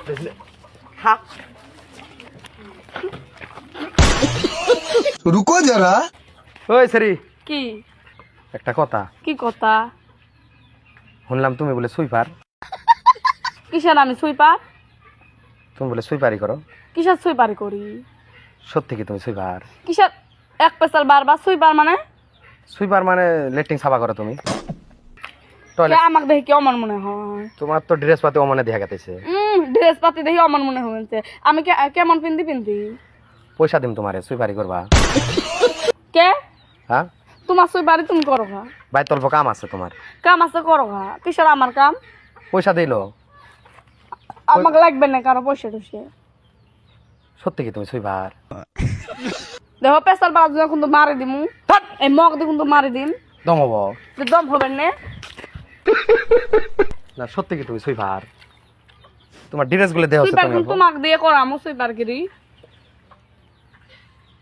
হ্যাঁ रुको जरा ওই সরি কি একটা কথা কি কথা শুনলাম তুমি বলে সুইপার কিসের আমি সুইপার তুমি বলে সুইপারই করো কিসের সুইপারি করি সত্যি কি তুমি সুইপার কিসের এক পেশাল বারবার সুইপার মানে সুইপার মানে লেট্রিন সাফা করো তুমি কে টয়লেট আমাকে দেখে কি অমন মনে হয় তোমার তো ড্রেস পাতি অমনে দেখা গেছে ড্রেস পাতি দেখি অমন মনে হয়েছে আমি কেমন পিন্দি পয়সা দিম তোমারে সুইপারি করবা কে হ্যাঁ তোমার সুইপারি তুমি করো খা ভাই তল্প কাম আছে তোমার কাম আছে করো খা কিসের আমার কাম পয়সা দিল আমাকে লাগবে না কারো পয়সা টসে সত্যি কি তুমি সুইপার দেখো পেশাল বাজ যখন তো মারি দিমু এই মগ দেখুন তো মারি দিম দম হব যে দম হবে না না সত্যি কি তুমি সুইপার তোমার ড্রেস গুলো দেওয়া সুইপার তুমি কিন্তু তোমাকে দিয়ে করামু সুইপার গিরি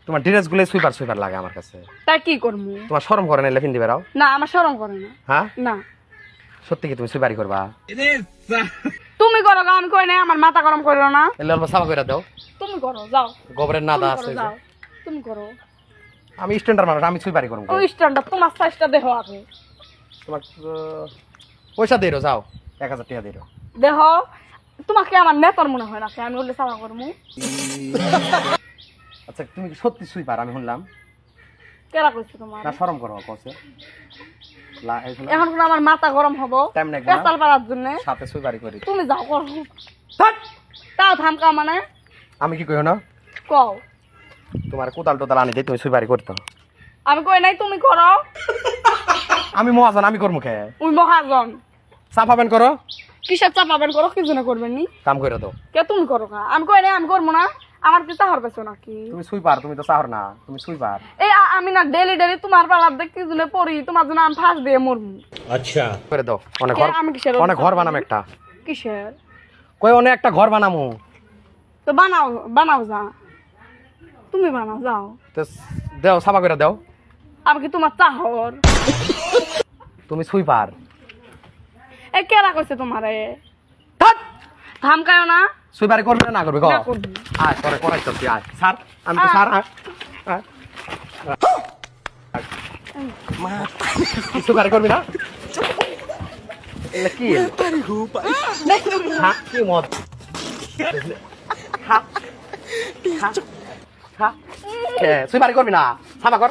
তোমার ড্রেস গুলো সুইপার সুইপার লাগে আমার কাছে তাই কি করমু তোমার শরম করে না লেফিন দিবে রাও না আমার শরম করে না হ্যাঁ না সত্যি কি তুমি সুইপারি করবা তুমি করো গা, আমি কই না আমার মাথা গরম করো না এলে অল্প সাফা করে দাও তুমি করো যাও গোবরের নাদা তুমি আছে করো, যাও তুমি করো আমি স্ট্যান্ডার্ড মানুষ আমি সুইপারি করব ওই স্ট্যান্ডটা তোমার সাইজটা দেখো আগে তোমার পয়সা দিয়ে যাও 1000 টাকা দিয়ে দেখো তোমাকে আমার নেতার মনে হয় না আমি বললে সাফা করমু আচ্ছা তুমি কি সত্যি সুইপার আমি শুনলাম কেরা কইছো তোমার না শরম করো কসে এখন কোন আমার মাথা গরম হবো টাইম লাগবে না পেশাল পাড়ার জন্য সাথে সুইপারি করি তুমি যাও করো তাও থামকা মানে আমি কি কইও না কও তোমার কোদাল টোদাল আনি দেই তুমি সুইপারি করতে আমি কই নাই তুমি করো আমি মহাজন আমি করবো খে ওই মহাজন সাফাবেন করো কিসের চাপাবেন করো কি জন্য করবেন নি কাম করে দাও কে তুমি করো কা আমি কই নাই আমি করবো না আমার কি তাহার পেছো নাকি তুমি সুইপার তুমি তো চাহর না তুমি সুইপার এই আমি না ডেলি তোমার পালার দেখতে জুলে পড়ি তোমার জন্য আমি ফাঁস দিয়ে মরমু করে দাও অনেক ঘর আমি কিসের অনেক ঘর বানাম একটা কিসের কই অনেক একটা ঘর বানামু তো বানাও যা তুমি বানাও যাও তো দাও সাফা করে দাও আমি কি তোমার চাহর তুমি সুইপার এ কেরা কইছে তোমারে থামকায় না সুইপারি করবে না করবে গো না করবি। আয় করে করাই তো আয় স্যার আমি তো স্যার মা সুইপারি করবি না এলে কি হ্যাঁ কি মত হ্যাঁ হ্যাঁ সুইপারি করবি না সাফা কর